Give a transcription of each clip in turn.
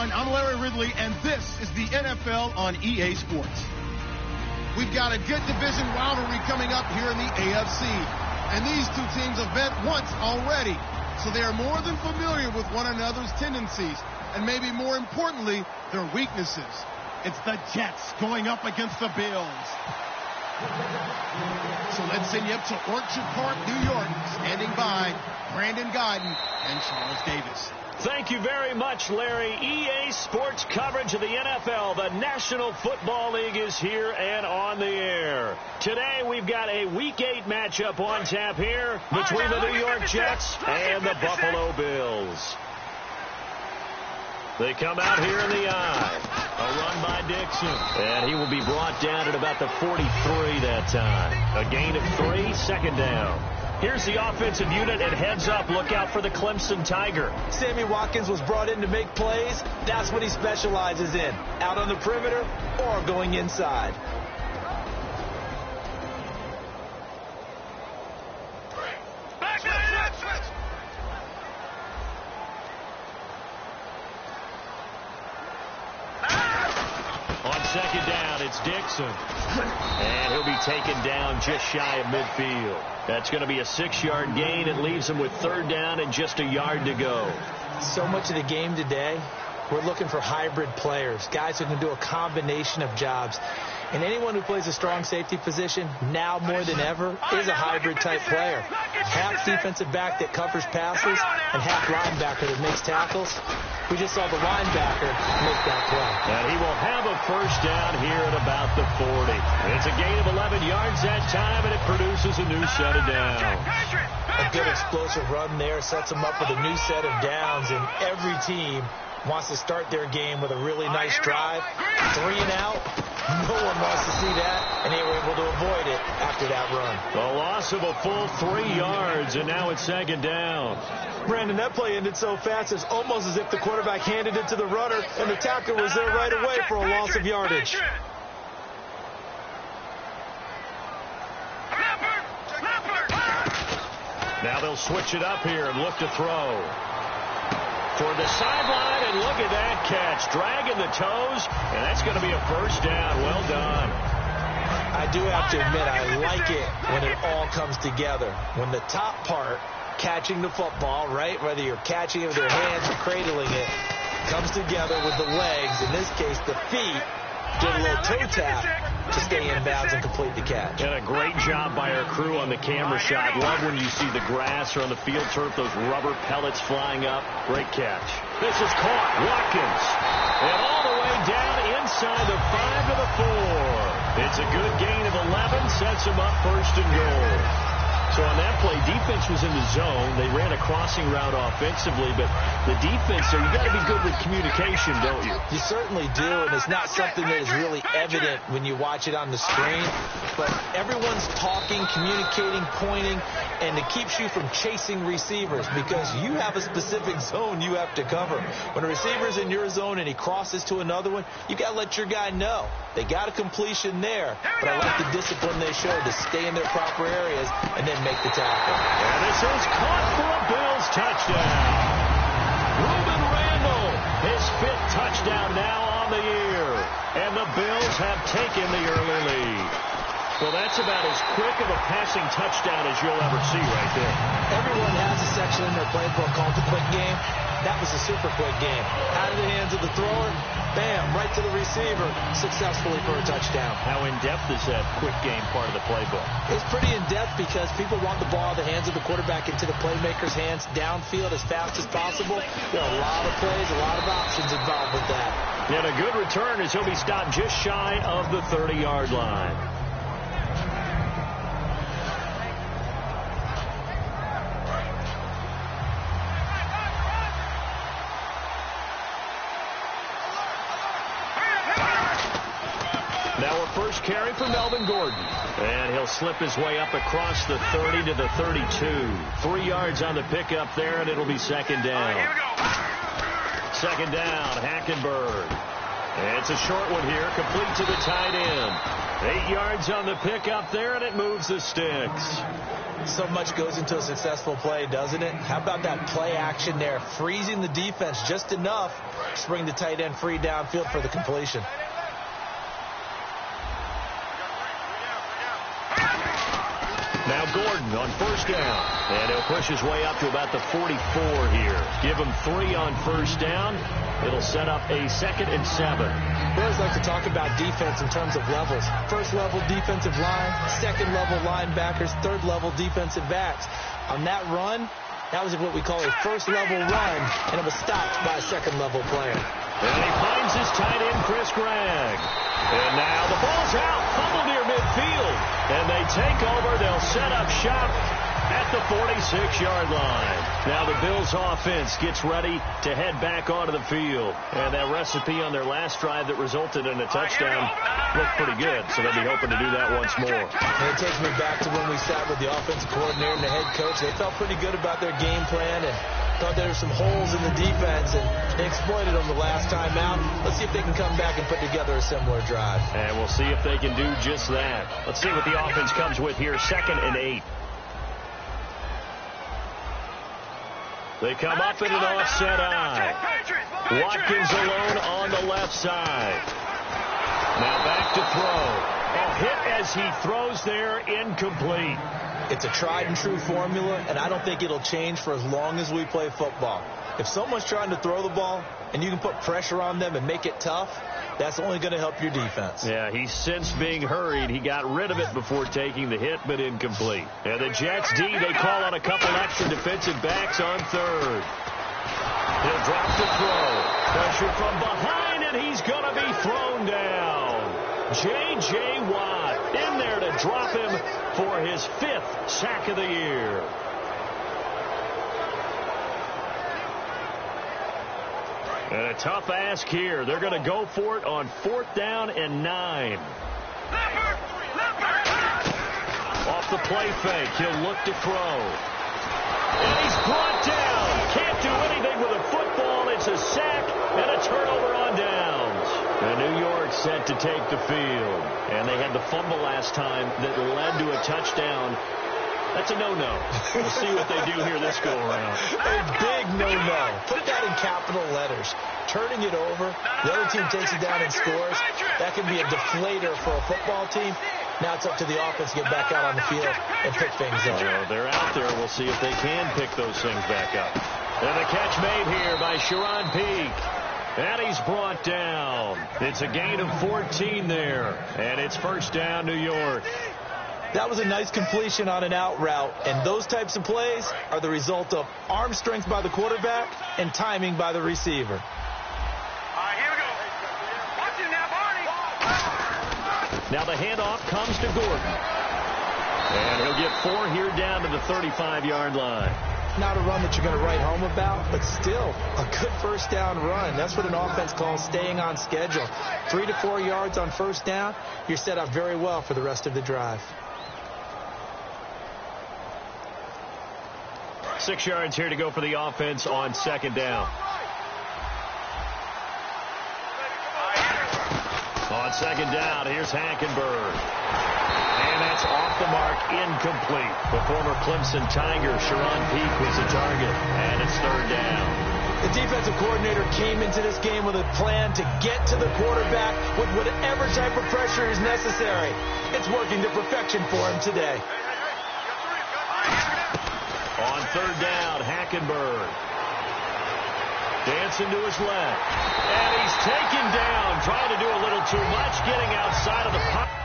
everyone. I'm Larry Ridley, and this is the NFL on EA Sports. We've got a good division rivalry coming up here in the AFC, and these two teams have met once already, so they are more than familiar with one another's tendencies, and maybe more importantly, their weaknesses. It's the Jets going up against the Bills. So let's send you up to Orchard Park, New York, standing by Brandon Guyton and Charles Davis. Thank you very much, Larry. EA Sports coverage of the NFL. The National Football League is here and on the air. Today, we've got a Week 8 matchup on tap here between the New York Jets and the Buffalo Bills. They come out here in the eye. A run by Dixon. And he will be brought down at about the 43 that time. A gain of 3, second down. Here's the offensive unit, and heads up, look out for the Clemson Tiger. Sammy Watkins was brought in to make plays. That's what he specializes in, out on the perimeter or going inside. On second down, it's Dixon. And he'll be taken down just shy of midfield. That's going to be a 6-yard gain. It leaves him with third down and just a yard to go. So much of the game today, we're looking for hybrid players, guys who can do a combination of jobs. And anyone who plays a strong safety position, now more than ever, is a hybrid-type player. Half defensive back that covers passes and half linebacker that makes tackles. We just saw the linebacker make that play. And he will have a first down here at about the 40. It's a gain of 11 yards that time, and it produces a new set of downs. A good explosive run there sets them up with a new set of downs, and every team wants to start their game with a really nice drive. 3 and out. No one wants to see that, and they were able to avoid it after that run. A loss of a full 3 yards, and now it's second down. Brandon, that play ended so fast, it's almost as if the quarterback handed it to the runner, and the tackler was there right away for a loss of yardage. Now they'll switch it up here and look to throw. Toward the sideline, and look at that catch. Dragging the toes, and that's going to be a first down. Well done. I do have to admit, I like it when it all comes together. When the top part, catching the football, right, whether you're catching it with your hands or cradling it, comes together with the legs, in this case the feet, get a little toe tap to stay in bounds and complete the catch. And a great job by our crew on the camera shot. Love when you see the grass or on the field turf, those rubber pellets flying up. Great catch. This is caught. Watkins. And all the way down inside the 5 to the 4. It's a good gain of 11. Sets him up first and goal. So on that play, defense was in the zone. They ran a crossing route offensively, but the defense there, you got to be good with communication, don't you? You certainly do, and it's not something that is really evident when you watch it on the screen. But everyone's talking, communicating, pointing, and it keeps you from chasing receivers because you have a specific zone you have to cover. When a receiver's in your zone and he crosses to another one, you got to let your guy know. They got a completion there, but I like the discipline they show to stay in their proper areas and then make the tackle. And this is caught for a Bills touchdown. Reuben Randall, his 5th touchdown now on the year. And the Bills have taken the early lead. Well, that's about as quick of a passing touchdown as you'll ever see right there. Everyone has a section in their playbook called the quick game. That was a super quick game. Out of the hands of the thrower, bam, right to the receiver, successfully for a touchdown. How in-depth is that quick game part of the playbook? It's pretty in-depth because people want the ball out of the hands of the quarterback into the playmaker's hands downfield as fast as possible. There are a lot of plays, a lot of options involved with that. And a good return as he'll be stopped just shy of the 30-yard line. Now a first carry for Melvin Gordon. And he'll slip his way up across the 30 to the 32. 3 yards on the pickup there, and it'll be second down. Second down, Hackenberg. And it's a short one here, complete to the tight end. 8 yards on the pickup there, and it moves the sticks. So much goes into a successful play, doesn't it? How about that play action there, freezing the defense just enough to bring the tight end free downfield for the completion. Now Gordon on first down, and he'll push his way up to about the 44 here. Give him 3 on first down. It'll set up a 2nd and 7. We always like to talk about defense in terms of levels. First level defensive line, second level linebackers, third level defensive backs. On that run, that was what we call a first level run, and it was stopped by a second level player. And he finds his tight end, Chris Gregg. And now the ball's out, fumble near midfield. And they take over. They'll set up shop at the 46-yard line. Now the Bills offense gets ready to head back onto the field. And that recipe on their last drive that resulted in a touchdown looked pretty good. So they'll be hoping to do that once more. And it takes me back to when we sat with the offensive coordinator and the head coach. They felt pretty good about their game plan and thought there were some holes in the defense, and they exploited them the last time out. Let's see if they can come back and put together a similar drive. And we'll see if they can do just that. Let's see what the offense comes with here. 2nd and 8. They come up in an offset eye. Watkins alone on the left side. Now back to throw. A hit as he throws there, incomplete. It's a tried and true formula, and I don't think it'll change for as long as we play football. If someone's trying to throw the ball and you can put pressure on them and make it tough, that's only going to help your defense. Yeah, he's since being hurried. He got rid of it before taking the hit, but incomplete. And the Jets D, they call on a couple extra defensive backs on third. He'll drop the throw. Pressure from behind, and he's going to be thrown down. J.J. Watt in there to drop him for his 5th sack of the year. And a tough ask here. They're going to go for it on 4th down and 9. Off the play fake, he'll look to throw. And he's brought down. Can't do anything with a football. It's a sack and a turnover on downs. And New York set to take the field. And they had the fumble last time that led to a touchdown. That's a no-no. We'll see what they do here this go-around. A big no-no. Put that in capital letters. Turning it over, the other team takes it down and scores. That can be a deflator for a football team. Now it's up to the offense to get back out on the field and pick things up. They're out there. We'll see if they can pick those things back up. And the catch made here by Sharon Peak. And he's brought down. It's a gain of 14 there. And it's first down, New York. That was a nice completion on an out route, and those types of plays are the result of arm strength by the quarterback and timing by the receiver. All right, here we go. Watch it now, Barney. Now the handoff comes to Gordon. And he'll get 4 here down to the 35-yard line. Not a run that you're going to write home about, but still a good first down run. That's what an offense calls staying on schedule. 3 to 4 yards on first down, you're set up very well for the rest of the drive. 6 yards here to go for the offense on 2nd down. On 2nd down, here's Hackenberg. And that's off the mark, incomplete. The former Clemson Tiger, Sharon Peak, was the target. And it's 3rd down. The defensive coordinator came into this game with a plan to get to the quarterback with whatever type of pressure is necessary. It's working to perfection for him today. On 3rd down, Hackenberg. Dancing to his left. And he's taken down, trying to do a little too much, getting outside of the pocket.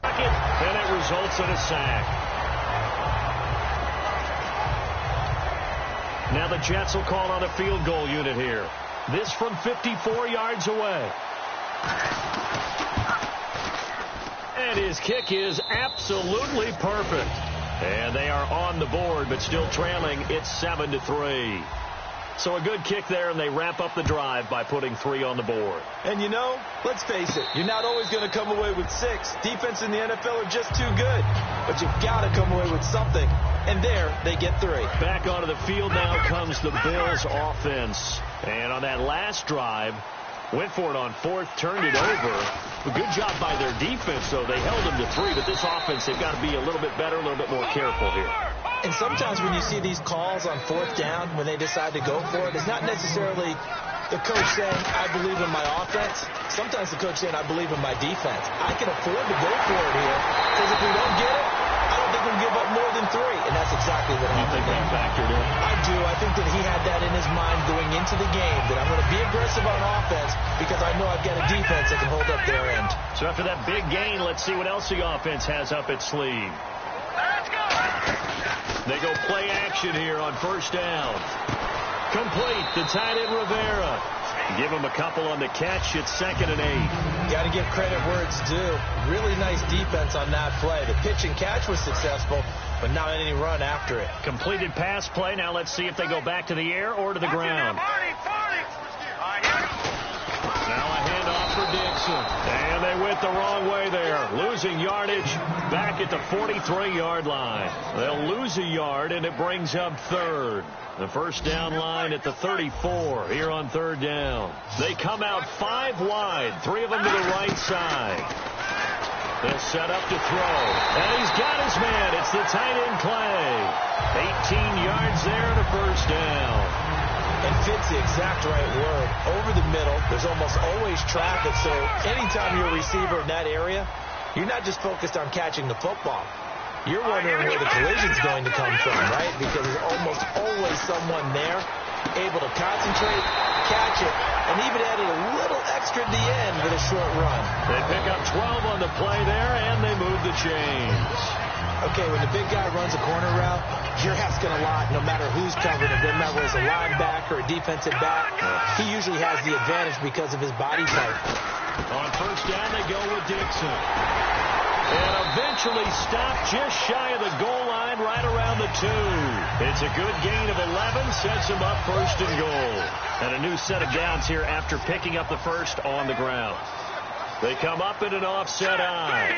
And it results in a sack. Now the Jets will call on a field goal unit here. This from 54 yards away. And his kick is absolutely perfect. And they are on the board, but still trailing. It's 7-3. So a good kick there, and they wrap up the drive by putting 3 on the board. And you know, let's face it, you're not always going to come away with 6. Defense in the NFL are just too good. But you've got to come away with something. And there, they get 3. Back onto the field now comes the Bills offense. And on that last drive, went for it on 4th, turned it over. A good job by their defense, though. They held them to 3, but this offense, they've got to be a little bit better, a little bit more careful here. And sometimes when you see these calls on 4th down, when they decide to go for it, it's not necessarily the coach saying, I believe in my offense. Sometimes the coach saying, I believe in my defense. I can afford to go for it here, because if we don't get it, I don't think we'll give up more than 3. And that's exactly what happened. You think that factored in? I do. I think that he had that in his mind going into the game, that I'm going to be aggressive on offense because I know I've got a defense that can hold up their end. So after that big gain, let's see what else the offense has up its sleeve. Let's go! They go play action here on 1st down. Complete to tight end Rivera. Give him a couple on the catch. It's 2nd and 8. Got to give credit where it's due. Really nice defense on that play. The pitch and catch was successful, but not any run after it. Completed pass play. Now let's see if they go back to the air or to the ground. Now a handoff for Dixon. And they went the wrong way there. Losing yardage back at the 43-yard line. They'll lose a yard, and it brings up 3rd. The 1st down line at the 34 here on 3rd down. They come out 5 wide, 3 of them to the right side. They'll set up to throw. And he's got his man. It's the tight end Clay. 18 yards there and a 1st down. And fits the exact right word. Over the middle, there's almost always traffic, so anytime you're a receiver in that area, you're not just focused on catching the football. You're wondering where the collision's going to come from, right? Because there's almost always someone there able to concentrate, catch it, and even added a little extra at the end with a short run. They pick up 12 on the play there, and they move the chains. Okay, when the big guy runs a corner route, you're asking a lot no matter who's covering it. Doesn't matter whether it's a linebacker or a defensive back. He usually has the advantage because of his body type. On 1st down, they go with Dixon. And eventually stopped just shy of the goal line right around the 2. It's a good gain of 11, sets him up 1st and goal. And a new set of downs here after picking up the 1st on the ground. They come up in an offset eye.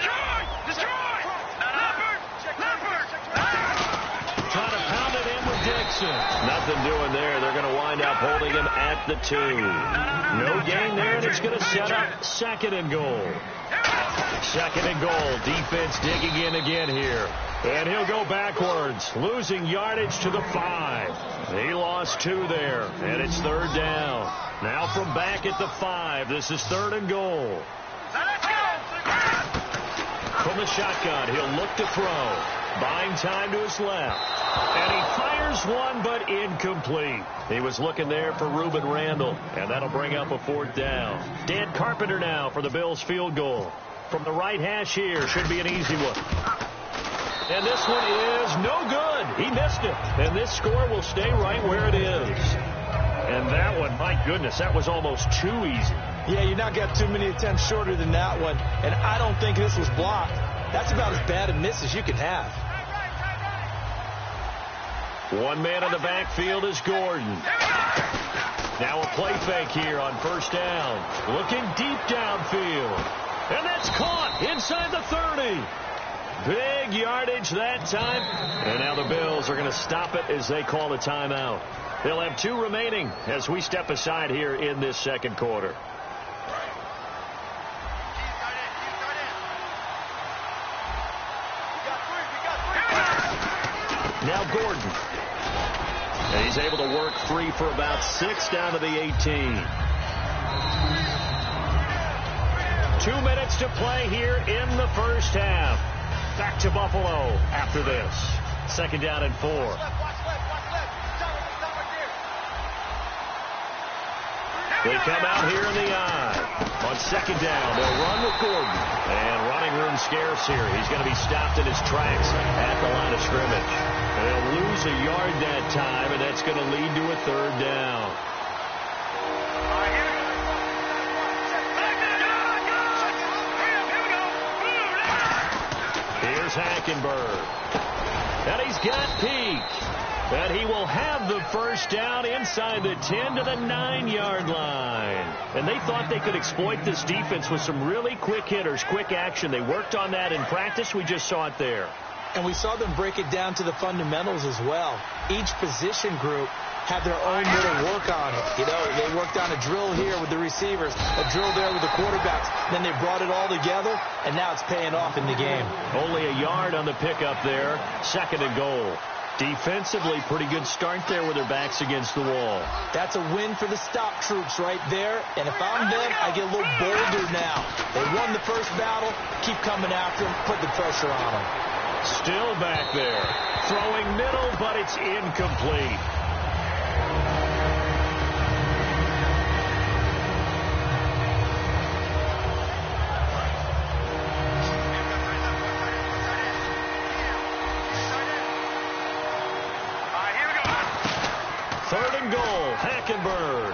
Trying to pound it in with Dixon. Nothing doing there. They're going to wind up holding him at the 2. No gain there, and it's going to set up 2nd and goal. 2nd and goal. Defense digging in again here. And he'll go backwards, losing yardage to the 5. He lost 2 there, and it's 3rd down. Now from back at the 5, this is 3rd and goal. From the shotgun, he'll look to throw. Buying time to his left. And he fires one, but incomplete. He was looking there for Reuben Randall, and that'll bring up a 4th down. Dan Carpenter now for the Bills field goal. From the right hash here, should be an easy one. And this one is no good. He missed it. And this score will stay right where it is. And that one, my goodness, that was almost too easy. Yeah, you not got too many attempts shorter than that one. And I don't think this was blocked. That's about as bad a miss as you can have. One man in the backfield is Gordon. Now a play fake here on 1st down. Looking deep downfield. And that's caught inside the 30. Big yardage that time. And now the Bills are going to stop it as they call a timeout. They'll have 2 remaining as we step aside here in this 2nd quarter. Now Gordon. And he's able to work free for about 6 down to the 18. 2 minutes to play here in the 1st half. Back to Buffalo after this. 2nd down and 4. They come out here in the eye. On 2nd down, they'll run with Gordon. And running room scarce here. He's going to be stopped in his tracks at the line of scrimmage. They'll lose a yard that time, and that's going to lead to a 3rd down. Here's Hackenberg. And he's got Peak. And he will have the first down inside the 10 to the 9-yard line. And they thought they could exploit this defense with some really quick hitters, quick action. They worked on that in practice. We just saw it there. And we saw them break it down to the fundamentals as well. Each position group had their own little work on it. You know, they worked on a drill here with the receivers, a drill there with the quarterbacks. Then they brought it all together, and now it's paying off in the game. Only a yard on the pickup there. 2nd and goal. Defensively, pretty good start there with their backs against the wall. That's a win for the stop troops right there. And if I'm them, I get a little bolder now. They won the first battle. Keep coming after them. Put the pressure on them. Still back there. Throwing middle, but it's incomplete. Hackenberg.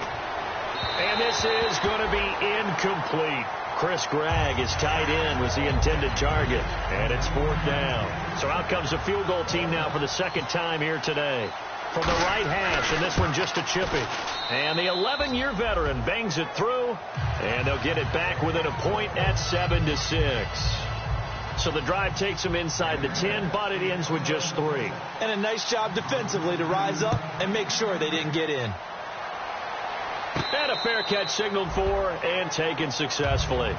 And this is going to be incomplete. Chris Gregg, his tight end, was the intended target. And it's 4th down. So out comes the field goal team now for the 2nd time here today. From the right hash, and this one just a chippy. And the 11-year veteran bangs it through. And they'll get it back within a point at 7-6. So the drive takes them inside the 10, but it ends with just 3. And a nice job defensively to rise up and make sure they didn't get in. And a fair catch signaled for and taken successfully.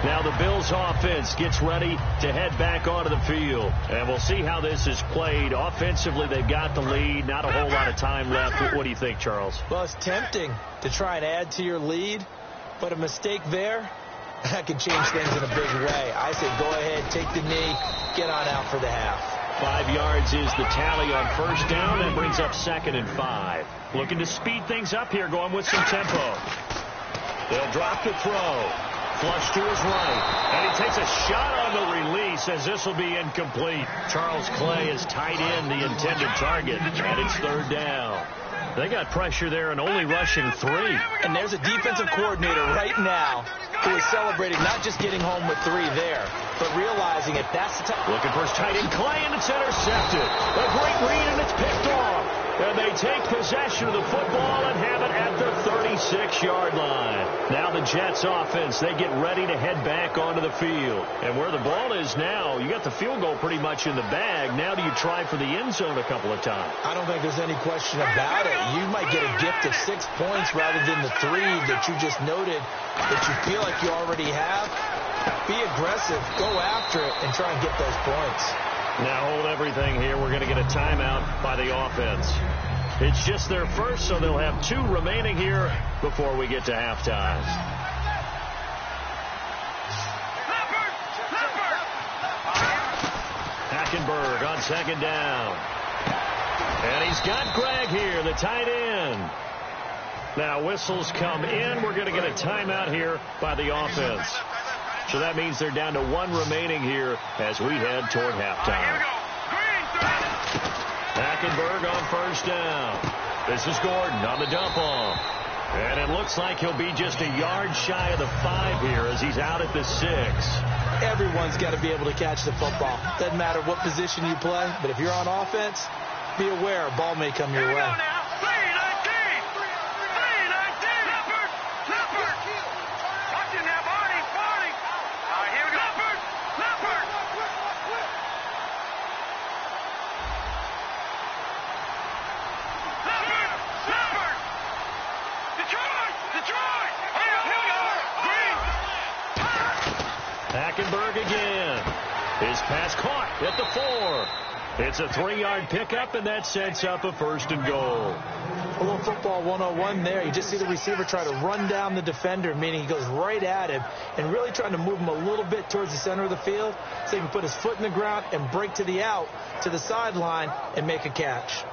Now the Bills offense gets ready to head back onto the field. And we'll see how this is played. Offensively, they've got the lead. Not a whole lot of time left. What do you think, Charles? Well, it's tempting to try and add to your lead, but a mistake there, that could change things in a big way. I say go ahead, take the knee, get on out for the half. 5 yards is the tally on first down. That brings up 2nd and 5. Looking to speed things up here, going with some tempo. They'll drop the throw. Flush to his right. And he takes a shot on the release as this will be incomplete. Charles Clay is tight end, the intended target. And it's 3rd down. They got pressure there and only rushing 3. And there's a defensive coordinator right now who is celebrating not just getting home with 3 there, but realizing if that's the time. Looking for his tight end, Clay, and it's intercepted. A great read, and it's picked off. And they take possession of the football and have it at the 36-yard line. Now the Jets offense, they get ready to head back onto the field. And where the ball is now, you got the field goal pretty much in the bag. Now do you try for the end zone a couple of times? I don't think there's any question about it. You might get a gift of 6 points rather than the 3 that you just noted that you feel like you already have. Be aggressive, go after it, and try and get those points. Now hold everything here. We're going to get a timeout by the offense. It's just their first, so they'll have 2 remaining here before we get to halftime. Hackenberg on 2nd down. And he's got Gregg here, the tight end. Now whistles come in. We're going to get a timeout here by the offense. So that means they're down to 1 remaining here as we head toward halftime. Hackenberg on first down. This is Gordon on the dump off. And it looks like he'll be just a yard shy of the 5 here as he's out at the 6. Everyone's got to be able to catch the football. Doesn't matter what position you play, but if you're on offense, be aware a ball may come your way. Hackenberg again. His pass caught at the 4. It's a 3-yard pickup, and that sets up a 1st and goal. A little football 101 there. You just see the receiver try to run down the defender, meaning he goes right at him and really trying to move him a little bit towards the center of the field so he can put his foot in the ground and break to the out, to the sideline, and make a catch.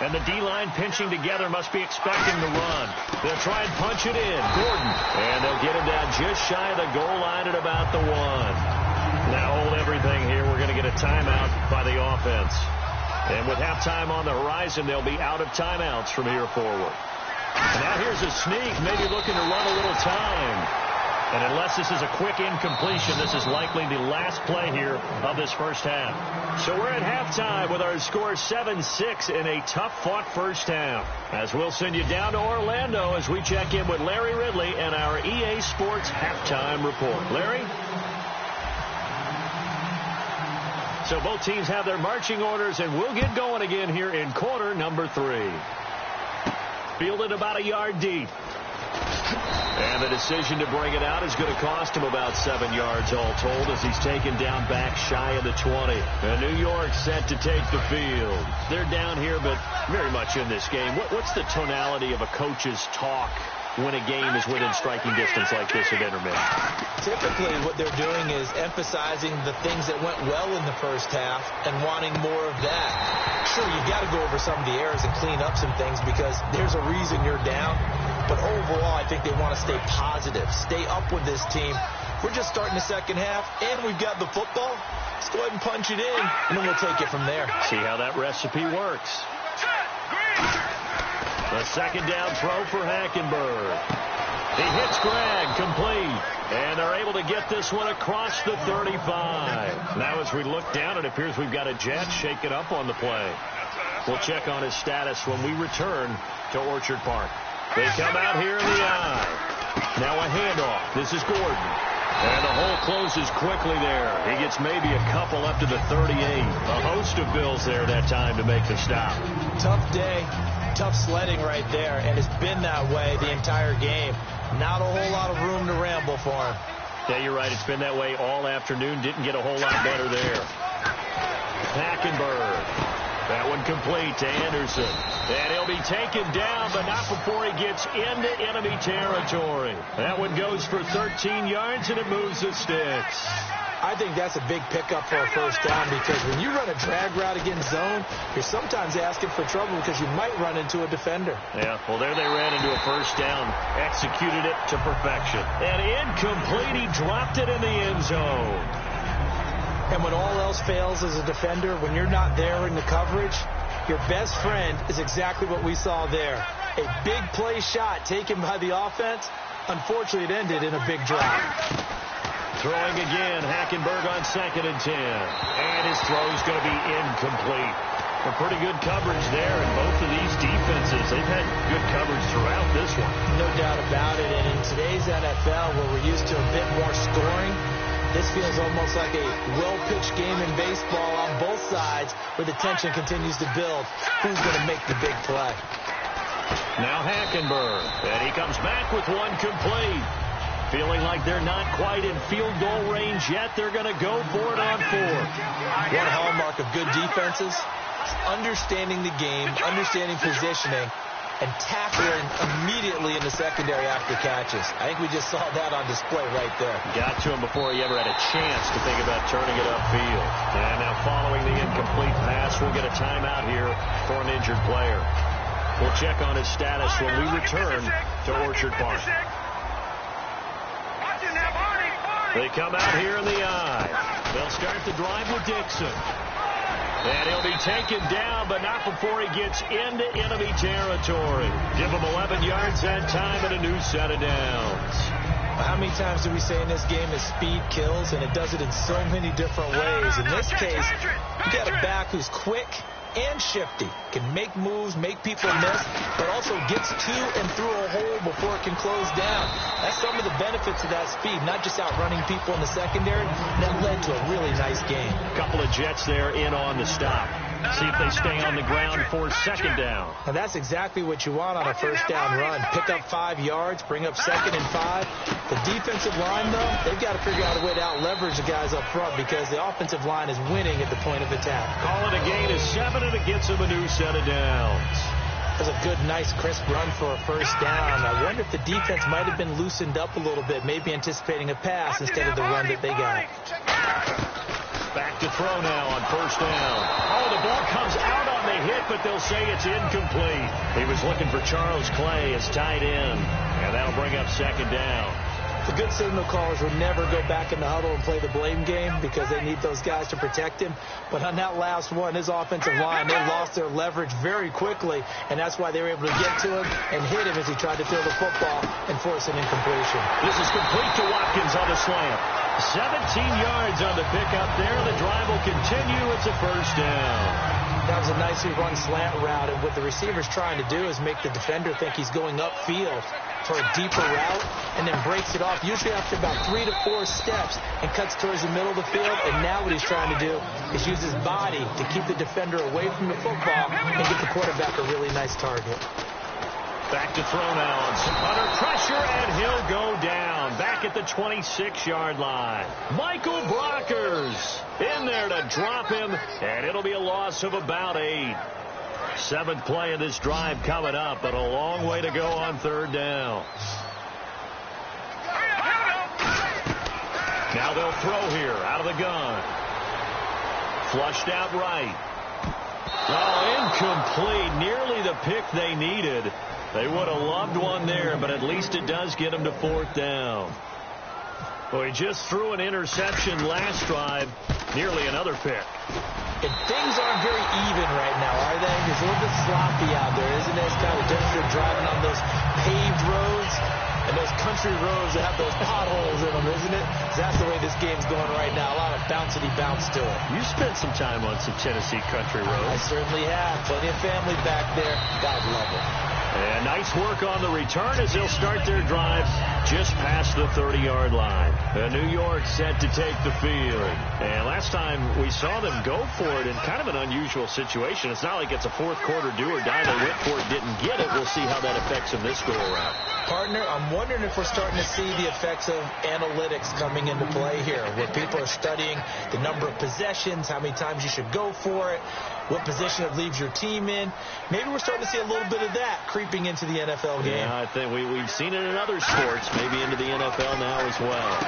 And the D-line pinching together must be expecting the run. They'll try and punch it in. Gordon. And they'll get him down just shy of the goal line at about the 1. Now hold everything here. We're going to get a timeout by the offense. And with halftime on the horizon, they'll be out of timeouts from here forward. And now here's a sneak, maybe looking to run a little time. And unless this is a quick incompletion, this is likely the last play here of this first half. So we're at halftime with our score 7-6 in a tough-fought first half. As we'll send you down to Orlando as we check in with Larry Ridley and our EA Sports Halftime Report. Larry? So both teams have their marching orders, and we'll get going again here in quarter number 3. Fielded about a yard deep. And the decision to bring it out is going to cost him about 7 yards all told as he's taken down back shy of the 20. And New York set to take the field. They're down here, but very much in this game. What's the tonality of a coach's talk when a game is within striking distance like this at intermission? Typically what they're doing is emphasizing the things that went well in the first half and wanting more of that. Sure, you've got to go over some of the errors and clean up some things because there's a reason you're down. But overall, I think they want to stay positive, stay up with this team. We're just starting the second half, and we've got the football. Let's go ahead and punch it in, and then we'll take it from there. See how that recipe works. The second down throw for Hackenberg. He hits Gregg, complete. And they're able to get this one across the 35. Now as we look down, it appears we've got a Jet shaken up on the play. We'll check on his status when we return to Orchard Park. They come out here in the eye. Now a handoff. This is Gordon. And the hole closes quickly there. He gets maybe a couple up to the 38. A host of Bills there that time to make the stop. Tough day. Tough sledding right there, and it's been that way the entire game. Not a whole lot of room to ramble for him. Yeah, you're right. It's been that way all afternoon. Didn't get a whole lot better there. Hackenberg. That one complete to Anderson. And he'll be taken down, but not before he gets into enemy territory. That one goes for 13 yards, and it moves the sticks. I think that's a big pickup for a first down because when you run a drag route against zone, you're sometimes asking for trouble because you might run into a defender. Yeah, well, there they ran into a first down, executed it to perfection. And incomplete, he dropped it in the end zone. And when all else fails as a defender, when you're not there in the coverage, your best friend is exactly what we saw there. A big play shot taken by the offense. Unfortunately, it ended in a big drop. Throwing again, Hackenberg on 2nd and 10. And his throw's going to be incomplete. A pretty good coverage there, and both of these defenses, they've had good coverage throughout this one. No doubt about it, and in today's NFL, where we're used to a bit more scoring, this feels almost like a well-pitched game in baseball on both sides where the tension continues to build. Who's going to make the big play? Now Hackenberg, and he comes back with one complete. Feeling like they're not quite in field goal range yet, they're going to go for it on 4th. One hallmark of good defenses is understanding the game, understanding positioning, and tackling immediately in the secondary after catches. I think we just saw that on display right there. Got to him before he ever had a chance to think about turning it upfield. And now following the incomplete pass, we'll get a timeout here for an injured player. We'll check on his status when we return to Orchard Park. They come out here in the eye. They'll start the drive with Dixon. And he'll be taken down, but not before he gets into enemy territory. Give him 11 yards that time and a new set of downs. How many times do we say in this game that speed kills, and it does it in so many different ways? In this case, you got a back who's quick and shifty, can make moves, make people miss, but also gets to and through a hole before it can close down. That's some of the benefits of that speed, not just outrunning people in the secondary. That led to a really nice game. A couple of Jets there in on the stop. See if they stay on the ground for 2nd down. Now that's exactly what you want on a first down run. Pick up 5 yards, bring up 2nd and 5. The defensive line, though, they've got to figure out a way to out-leverage the guys up front because the offensive line is winning at the point of attack. Call it a gain of 7, and it gets them a new set of downs. That's a good, nice, crisp run for a first down. I wonder if the defense might have been loosened up a little bit, maybe anticipating a pass instead of the run that they got. Back to throw now on 1st down. Oh, the ball comes out on the hit, but they'll say it's incomplete. He was looking for Charles Clay as tight end, and that'll bring up 2nd down. The good signal callers would never go back in the huddle and play the blame game because they need those guys to protect him. But on that last one, his offensive line, they lost their leverage very quickly, and that's why they were able to get to him and hit him as he tried to throw the football and force an incompletion. This is complete to Watkins on the slant. 17 yards on the pickup there. The drive will continue. It's a first down. That was a nicely run slant route, and what the receiver's trying to do is make the defender think he's going upfield for a deeper route, and then breaks it off, usually after about 3 to 4 steps, and cuts towards the middle of the field. And now what he's trying to do is use his body to keep the defender away from the football and get the quarterback a really nice target. Back to throw now. Under pressure, and he'll go down. Back at the 26-yard line. Michael Brockers in there to drop him, and it'll be a loss of about 8. 7th play of this drive coming up, but a long way to go on third down. Now they'll throw here out of the gun. Flushed out right. Oh, incomplete. Nearly the pick they needed. They would have loved one there, but at least it does get them to 4th down. Well, he just threw an interception last drive. Nearly another pick. And things aren't very even right now, are they? It's a little bit sloppy out there, isn't it? It's kind of different driving on those paved roads and those country roads that have those potholes in them, isn't it? That's the way this game's going right now. A lot of bouncy bounce to it. You spent some time on some Tennessee country roads. I certainly have. Plenty of family back there. God love it. And nice work on the return as they'll start their drive just past the 30-yard line. New York set to take the field. And last time we saw them go for it in kind of an unusual situation. It's not like it's a fourth quarter do or die. They went for it, didn't get it. We'll see how that affects them this go-around. Partner, I'm wondering if we're starting to see the effects of analytics coming into play here, where people are studying the number of possessions, how many times you should go for it, what position it leaves your team in. Maybe we're starting to see a little bit of that creeping into the NFL game. Yeah, I think we've seen it in other sports, maybe into the NFL now as well.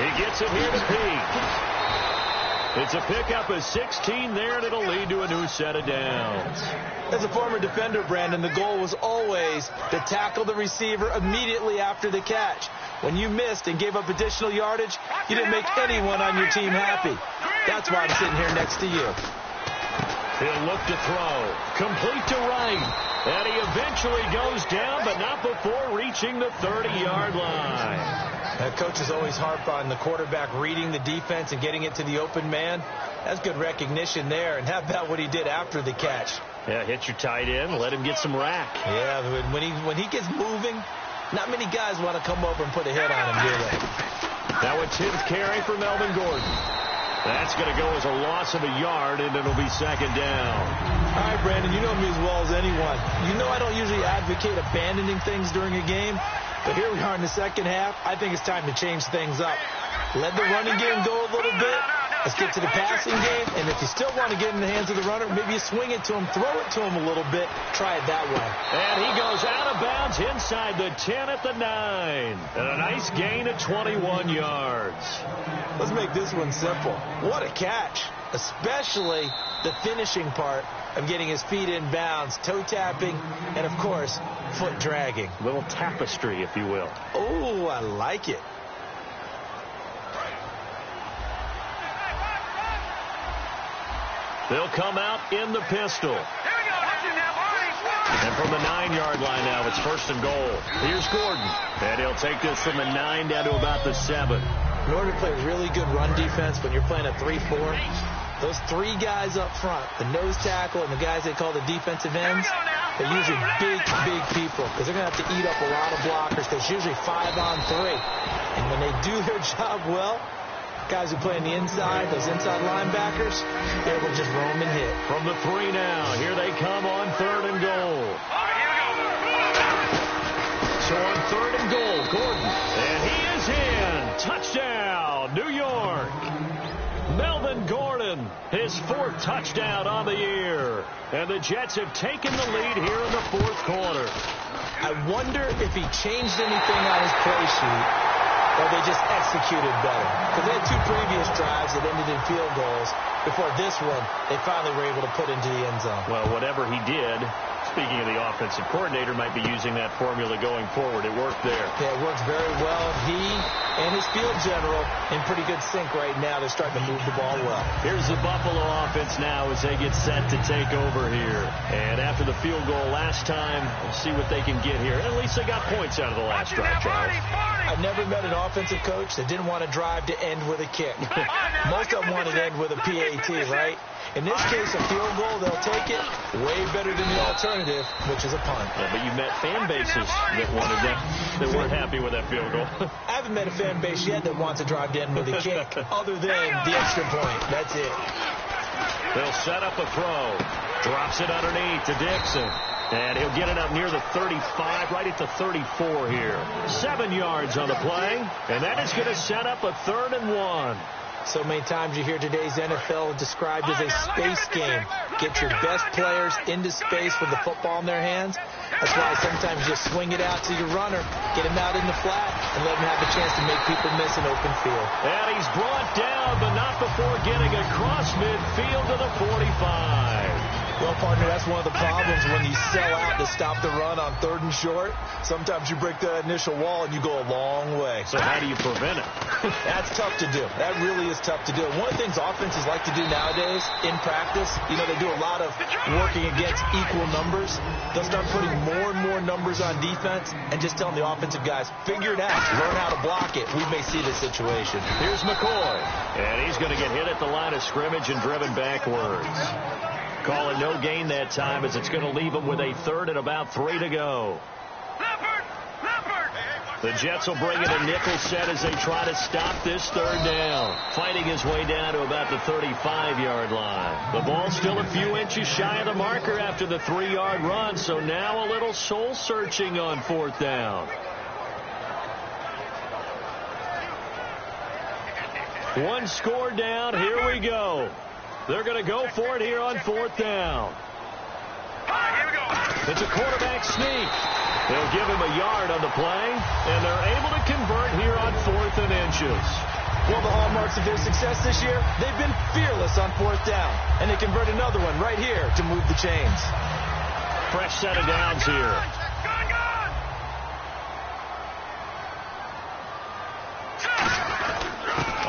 He gets it here to Peak. It's a pickup of 16 there, and it'll lead to a new set of downs. As a former defender, Brandon, the goal was always to tackle the receiver immediately after the catch. When you missed and gave up additional yardage, you didn't make anyone on your team happy. That's why I'm sitting here next to you. He'll look to throw. Complete to right. And he eventually goes down, but not before reaching the 30-yard line. Coaches always harp on the quarterback reading the defense and getting it to the open man. That's good recognition there. And how about what he did after the catch? Yeah, hit your tight end, let him get some rack. Yeah, when he gets moving, not many guys want to come over and put a hit on him, do they? Now a 10th carry for Melvin Gordon. That's going to go as a loss of a yard, and it'll be second down. All right, Brandon, you know me as well as anyone. You know I don't usually advocate abandoning things during a game, but here we are in the second half. I think it's time to change things up. Let the running game go a little bit. Let's get to the passing game, and if you still want to get in the hands of the runner, maybe you swing it to him, throw it to him a little bit, try it that way. And he goes out of bounds inside the 10 at the 9. And a nice gain of 21 yards. Let's make this one simple. What a catch, especially the finishing part of getting his feet in bounds, toe tapping, and, of course, foot dragging. A little tapestry, if you will. Oh, I like it. They'll come out in the pistol. And from the 9-yard line now, it's first and goal. Here's Gordon. And he'll take this from the 9 down to about the 7. In order to play really good run defense when you're playing a 3-4, those 3 guys up front, the nose tackle and the guys they call the defensive ends, they're usually big people because they're going to have to eat up a lot of blockers because it's usually 5 on 3. And when they do their job well, guys who play on the inside, those inside linebackers, they will just roam and hit. From the 3 now, here they come on 3rd and goal. So on 3rd and goal, Gordon, and he is in. Touchdown, New York. Melvin Gordon, his 4th touchdown on the year. And the Jets have taken the lead here in the 4th quarter. I wonder if he changed anything on his play sheet, or they just executed better. Because they had 2 previous drives that ended in field goals. Before this one, they finally were able to put into the end zone. Well, whatever he did, Speaking of the offensive coordinator, might be using that formula going forward. It worked there. Yeah, it works very well. He and his field general in pretty good sync right now. They're starting to move the ball well. Here's the Buffalo offense now as they get set to take over here. And after the field goal last time, we'll see what they can get here. At least they got points out of the last drive, Charles. I've never met an offensive coach that didn't want to drive to end with a kick. Most of them wanted to end with a PAT, right? In this case, a field goal, they'll take it way better than the alternative, which is a punt. Yeah, but you met fan bases that wanted that, that weren't happy with that field goal. I haven't met a fan base yet that wants to drive to end with a kick, other than the extra point. That's it. They'll set up a throw. Drops it underneath to Dixon. And he'll get it up near the 35, right at the 34 here. 7 yards on the play. And that is going to set up a 3rd and 1. So many times you hear today's NFL described as a space game. Get your best players into space with the football in their hands. That's why sometimes you just swing it out to your runner, get him out in the flat, and let him have a chance to make people miss an open field. And he's brought down, but not before getting across midfield to the 45. Well, partner, that's one of the problems when you sell out to stop the run on 3rd and short. Sometimes you break the initial wall and you go a long way. So how do you prevent it? That's tough to do. That really is tough to do. One of the things offenses like to do nowadays in practice, you know, they do a lot of working against equal numbers. They'll start putting more and more numbers on defense and just telling the offensive guys, figure it out, learn how to block it. We may see this situation. Here's McCoy. And he's going to get hit at the line of scrimmage and driven backwards. Call it no gain that time as it's going to leave him with a 3rd and about 3 to go. The Jets will bring in a nickel set as they try to stop this 3rd down. Fighting his way down to about the 35-yard line. The ball still a few inches shy of the marker after the 3-yard run, so now a little soul-searching on 4th down. One score down. Here we go. They're going to go for it here on 4th down. It's a quarterback sneak. They'll give him a yard on the play, and they're able to convert here on 4th and inches. Well, the hallmarks of their success this year, they've been fearless on 4th down, and they convert another one right here to move the chains. Fresh set of downs here.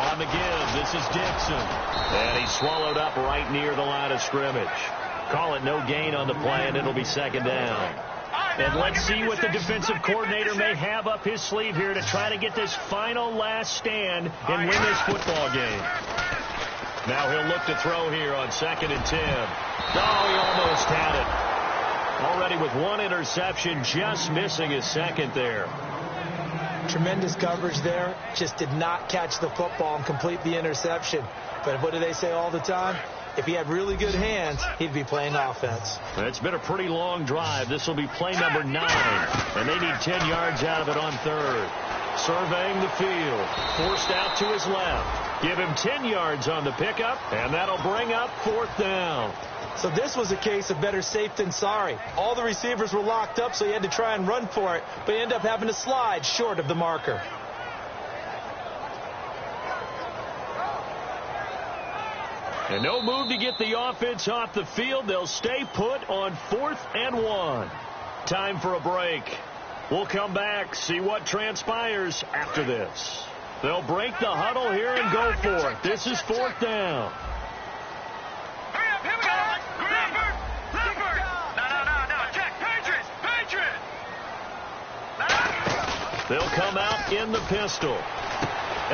On the give, this is Dixon. And he's swallowed up right near the line of scrimmage. Call it no gain on the play, and it'll be 2nd down. And let's see what the defensive coordinator may have up his sleeve here to try to get this final last stand and win this football game. Now he'll look to throw here on 2nd and 10. Oh, he almost had it. Already with 1 interception, just missing his 2nd there. Tremendous coverage there. Just did not catch the football and complete the interception. But what do they say all the time? If he had really good hands, he'd be playing offense. It's been a pretty long drive. This will be play number 9. And they need 10 yards out of it on 3rd. Surveying the field. Forced out to his left. Give him 10 yards on the pickup. And that'll bring up 4th down. So this was a case of better safe than sorry. All the receivers were locked up, so he had to try and run for it. But he ended up having to slide short of the marker. And no move to get the offense off the field. They'll stay put on 4th and 1. Time for a break. We'll come back, see what transpires after this. They'll break the huddle here and go for it. This is 4th down. Hurry up, here we go. Leopard. No. Check. Patriot. They'll come out in the pistol.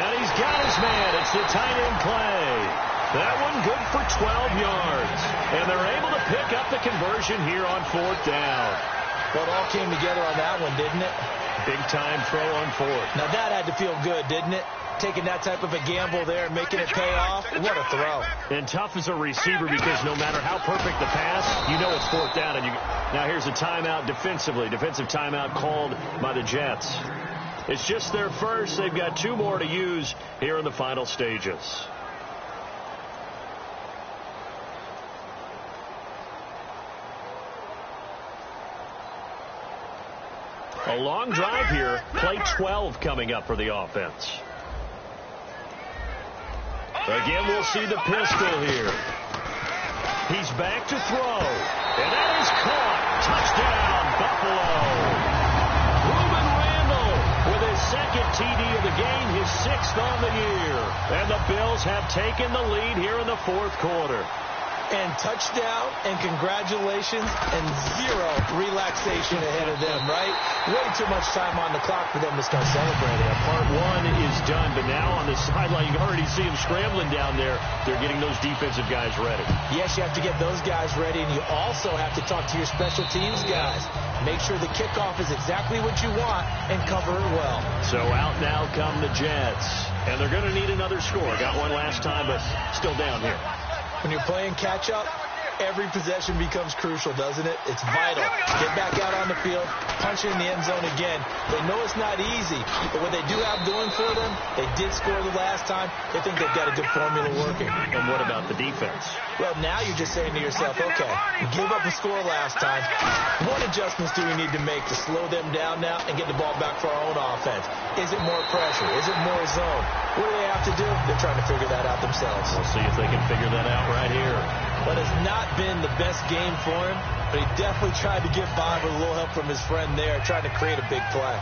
And he's got his man. It's the tight end play. That one good for 12 yards. And they're able to pick up the conversion here on 4th down. Well, it all came together on that one, didn't it? Big time throw on 4th. Now that had to feel good, didn't it? Taking that type of a gamble there and making it pay off. What a throw. And tough as a receiver because no matter how perfect the pass, you know it's 4th down. And now here's a timeout defensively. Defensive timeout called by the Jets. It's just their first. They've got 2 more to use here in the final stages. A long drive here. Play 12 coming up for the offense. Again, we'll see the pistol here. He's back to throw. And that is caught. Touchdown, Buffalo. Ruben Randall with his second TD of the game, his 6th on the year. And the Bills have taken the lead here in the 4th quarter. And touchdown, and congratulations, and 0 relaxation ahead of them, right? Way too much time on the clock for them to start celebrating. Part 1 is done, but now on the sideline, you can already see them scrambling down there. They're getting those defensive guys ready. Yes, you have to get those guys ready, and you also have to talk to your special teams guys. Make sure the kickoff is exactly what you want and cover it well. So out now come the Jets, and they're going to need another score. Got one last time, but still down here. When you're playing catch-up, every possession becomes crucial, doesn't it? It's vital. Get back out on the field, punch in the end zone again. They know it's not easy, but what they do have going for them, they did score the last time. They think they've got a good formula working. And what about the defense? Well, now you're just saying to yourself, okay, we gave up a score last time. What adjustments do we need to make to slow them down now and get the ball back for our own offense? Is it more pressure? Is it more zone? What do they have to do? They're trying to figure that out themselves. We'll see if they can figure that out right here. But it's not been the best game for him, but he definitely tried to get by with a little help from his friend there, trying to create a big play.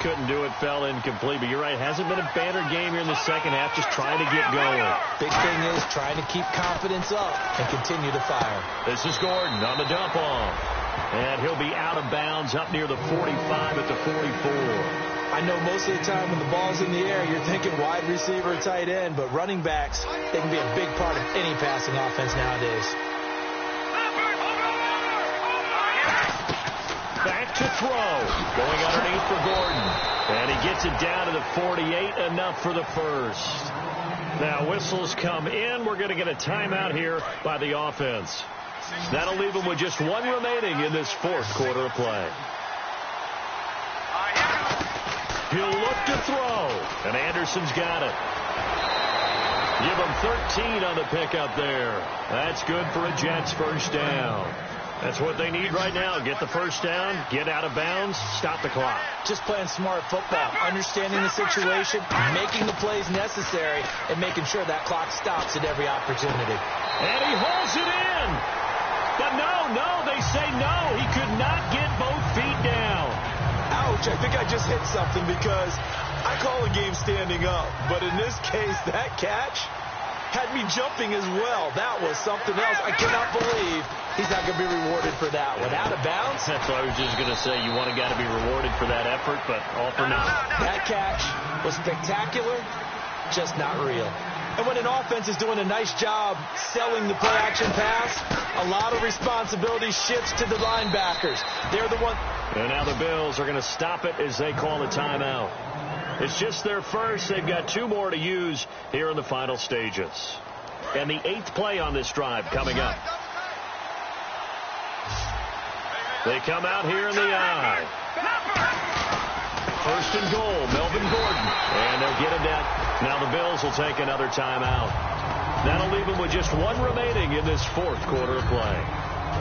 Couldn't do it, fell incomplete, but you're right, hasn't been a banner game here in the second half, just trying to get going. Big thing is trying to keep confidence up and continue to fire. This is Gordon on the dump off, and he'll be out of bounds up near the 45 at the 44. I know most of the time when the ball's in the air, you're thinking wide receiver, tight end, but running backs, they can be a big part of any passing offense nowadays. Back to throw. Going underneath for Gordon. And he gets it down to the 48, enough for the first. Now whistles come in. We're going to get a timeout here by the offense. That'll leave them with just 1 remaining in this 4th quarter of play. He'll look to throw, and Anderson's got it. Give him 13 on the pickup there. That's good for a Jets first down. That's what they need right now. Get the first down, get out of bounds, stop the clock. Just playing smart football, understanding the situation, making the plays necessary, and making sure that clock stops at every opportunity. And he holds it in. But no, they say no. He could not get both feet down. Ouch, I think I just hit something because I call a game standing up. But in this case, that catch had me jumping as well. That was something else. I cannot believe he's not going to be rewarded for that one. Out of bounds. That's what I was just going to say. You want a guy to be rewarded for that effort, but all for nothing. That catch was spectacular, just not real. And when an offense is doing a nice job selling the play-action pass, a lot of responsibility shifts to the linebackers. They're the one. And now the Bills are going to stop it as they call a timeout. It's just their first. They've got 2 more to use here in the final stages. And the 8th play on this drive coming up. They come out here in the eye. First and goal, Melvin Gordon. And they'll get him down. Now the Bills will take another timeout. That'll leave them with just 1 remaining in this 4th quarter of play.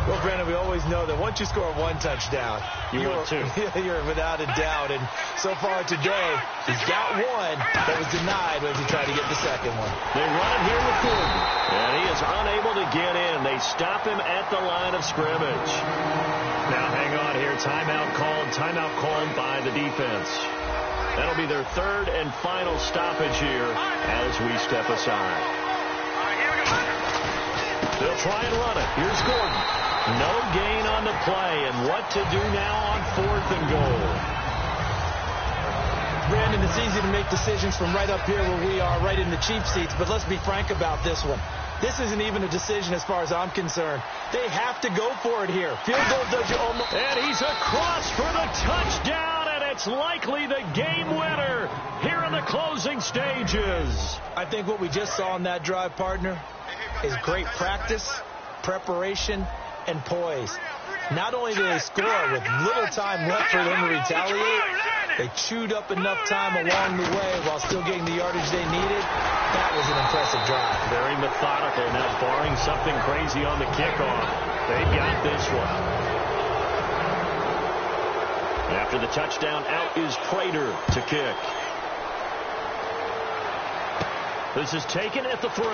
Well, Brandon, we always know that once you score 1 touchdown, you're without a doubt. And so far today, he's got 1 that was denied as he tried to get the second one. They run it here with Gordon, and he is unable to get in. They stop him at the line of scrimmage. Now hang on here. Timeout called by the defense. That'll be their 3rd and final stoppage here as we step aside. They'll try and run it. Here's Gordon. No gain on the play, and what to do now on 4th and goal. Brandon, it's easy to make decisions from right up here where we are, right in the cheap seats, but let's be frank about this one. This isn't even a decision as far as I'm concerned. They have to go for it here. Field goal does you almost. And he's across for the touchdown, and it's likely the game winner here in the closing stages. I think what we just saw in that drive, partner, is great practice, preparation, and poise. Not only did they score with little time left for them to retaliate, they chewed up enough time along the way while still getting the yardage they needed. That was an impressive drive. Very methodical. Now, barring something crazy on the kickoff, they've got this one. After the touchdown, out is Prater to kick. This is taken at the 3.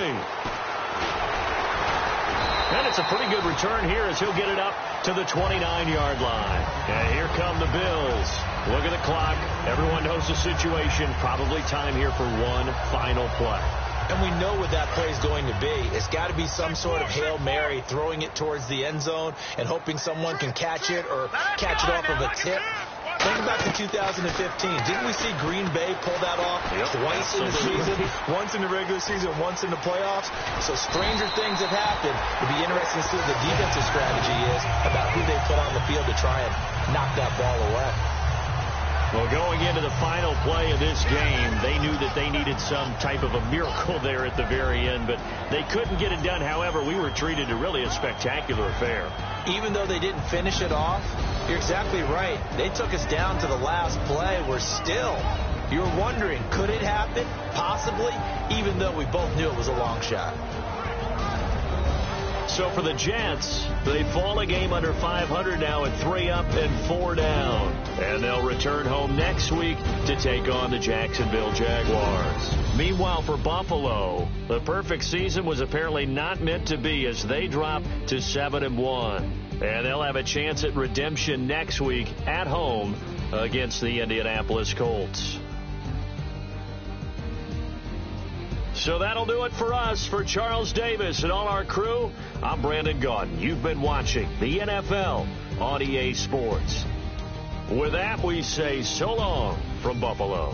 And it's a pretty good return here as he'll get it up to the 29-yard line. And here come the Bills. Look at the clock. Everyone knows the situation. Probably time here for one final play. And we know what that play is going to be. It's got to be some sort of Hail Mary, throwing it towards the end zone and hoping someone can catch it or catch it off of a tip. Think back to 2015. Didn't we see Green Bay pull that off twice in the season? Once in the regular season, once in the playoffs. So stranger things have happened. It'll be interesting to see what the defensive strategy is about who they put on the field to try and knock that ball away. Well, going into the final play of this game, they knew that they needed some type of a miracle there at the very end, but they couldn't get it done. However, we were treated to really a spectacular affair. Even though they didn't finish it off, you're exactly right. They took us down to the last play. You're wondering, could it happen? Possibly, even though we both knew it was a long shot. So for the Jets, they fall a game under 500 now at 3 up and 4 down. And they'll return home next week to take on the Jacksonville Jaguars. Meanwhile, for Buffalo, the perfect season was apparently not meant to be as they drop to 7-1. And they'll have a chance at redemption next week at home against the Indianapolis Colts. So that'll do it for us. For Charles Davis and all our crew, I'm Brandon Gaudin. You've been watching the NFL on EA Sports. With that, we say so long from Buffalo.